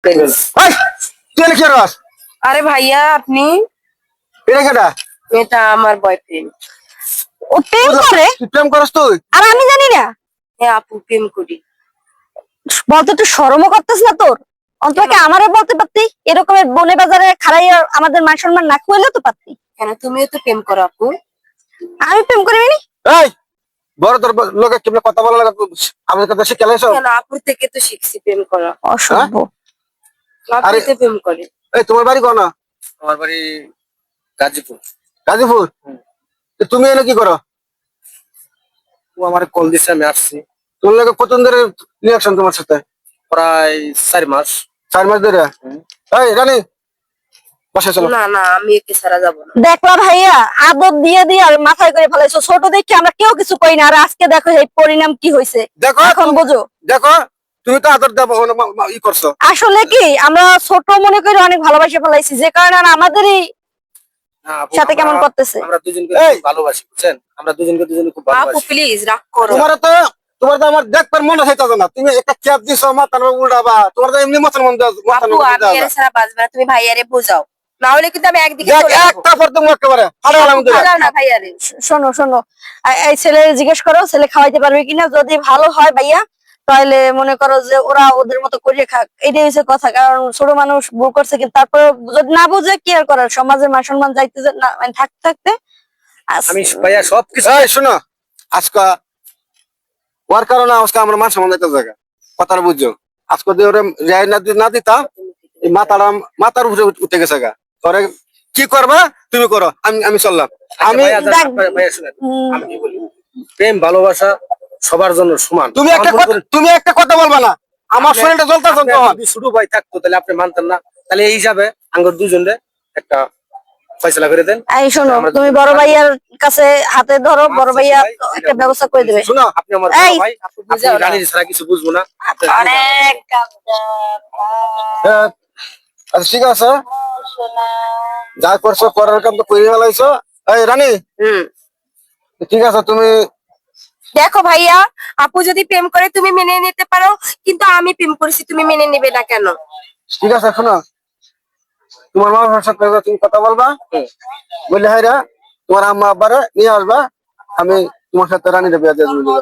এই, তুই এনে কি করস? আরে ভাইয়া আপনি, এটা কেডা? এটা আমার বয়ফ্রেন্ড। ও প্রেম করে তুই প্রেম করস তুই? আর আমি জানি না? হ্যাঁ আপু, প্রেম করি। বলতে একটু শরমও করতেছ না তোর? অন্তত আমারে বলতে পারতি, এরকমের বনে বাজারে খাড়াইয়া আমাদের মান সম্মান না খুইলে তো পারতি। কেন, তুমিও তো প্রেম করো আপু। আমি প্রেম করি নি। এই বড় তোর লোকে কেমনে কথা বলা লাগে আমাদের কথা শিখে লাইছো? কেন, আপুর থেকে তো শিখছি প্রেম করা। অসভ্য। আপুই তো প্রেম করে। এই তোমার বাড়ি কোন? আমার বাড়ি গাজীপুর। গাজীপুর? তো তুমি এনে কি করো? ও আমার কল দিছে, আমি আসছি। তোমার লোকে কতদিন ধরে রিয়াকশন তোমার সাথে? প্রায় 4 মাস। 4 মাস ধরে? এই রানী বসে চলো। না না, আমি একে ছাড়া যাবো না। দেখলা ভাইয়া, আদর দিয়ে দিয়ে আর মাথায় করে ফেলাইছো। ছোট দেখে আমরা কেউ কিছু কই না, আর আজকে দেখো এই পরিণাম কি হয়েছে। দেখো এখন বোঝো। দেখো তুমি তো আদর দেবো ই করছো। আসলে কি আমরা ছোট মনে করে অনেক ভালোবাসে ফেলাইছি, যে কারণে আর আমাদেরই না আপু, সাথে কেমন করতেছে। আমরা দুজনকে এই! খুব ভালোবাসি, বুঝছেন? আমরা দুজনকে খুব আপু ভালোবাসি। প্লিজ রাগ করো। তোমার তো আমার দেখবার মনে হইতাছে না। তুমি একটা ক্যাপ দিছো মাথার উপর উড়াবা, তোমার তো এমনি মাথার মধ্যে আপু আমি এর ছাড়া বাঁচবে না, তুমি ভাইয়ারে বোঝাও, না হলে কিন্তু আমি একদিকে দেখ চলে যাবো। একটা পর তুমি একেবারে হারে গেলাম দুইটা। বোঝাও না ভাইয়ারে। শোনো শোনো, এই ছেলে জিজ্ঞেস করো ছেলে খাওয়াইতে পারবে কিনা। যদি ভালো হয় ভাইয়া, তাহলে মনে করো যে ওরা ওদের মতো করে খাক, এটাই হচ্ছে কথা। কারণ ছোট মানুষ ভুল করছে, কিন্তু তারপরে যদি না বুঝে কি আর করার, সমাজের মান সম্মান যাইতে না মানে থাকতে থাকতে আমি ভাইয়া সবকিছু এই শোনো, আজকে ওর কারণে আজকে আমরা মান সম্মান দিতে জায়গা কথাটা বুঝছো। আজকে যদি ওরা রেয়াই না দিতাম, এই মাথার উপরে উঠে গেছে গা। তোরে কি করবা তুমি করো, আমি চললাম। আমি ভাইয়া দেখ, ভাইয়া শুনেন, উম, আমি কি বলি, প্রেম ভালোবাসা সবার জন্য সমান। তুমি একটা কথা বলবা না, আমার শরীরটা জ্বলতে আপনার তখন। যদি ছোট ভাই থাকতো তাহলে আপনি মানতেন না, তাহলে এই হিসাবে আঙ্গুর দুজনে একটা ফয়সালা করে দেন। এই শোনো, আমরা তুমি দুজন বড় পারি। ভাইয়ার কাছে হাতে ধরো, বড় আচ্ছা, ভাইয়া ভাই, একটা ব্যবস্থা করে দেবে। শোনো, আপনি আমার এই! বড় ভাই, আপনি বুঝাও না। রানীর ছাড়া কিছু বুঝবো না। আপনি রানী জানেন। অনেক আচ্ছা ঠিক আছে, যা করছো করার কাম তো করে ফেলাইছো। এই রানী, ঠিক আছে তুমি দেখো ভাইয়া, আপু যদি প্রেম করে তুমি মেনে নিতে পারো, কিন্তু আমি প্রেম করেছি, তুমি মেনে নেবে না কেন? ঠিক আছে। শোনো, তোমার মা বাবার সাথে তুমি কথা বলবা, বললে হাইরা তোমার আম্মা আব্বারে নিয়ে আসবা, আমি তোমার সাথে রানীর বিয়ে দিয়ে দেবো।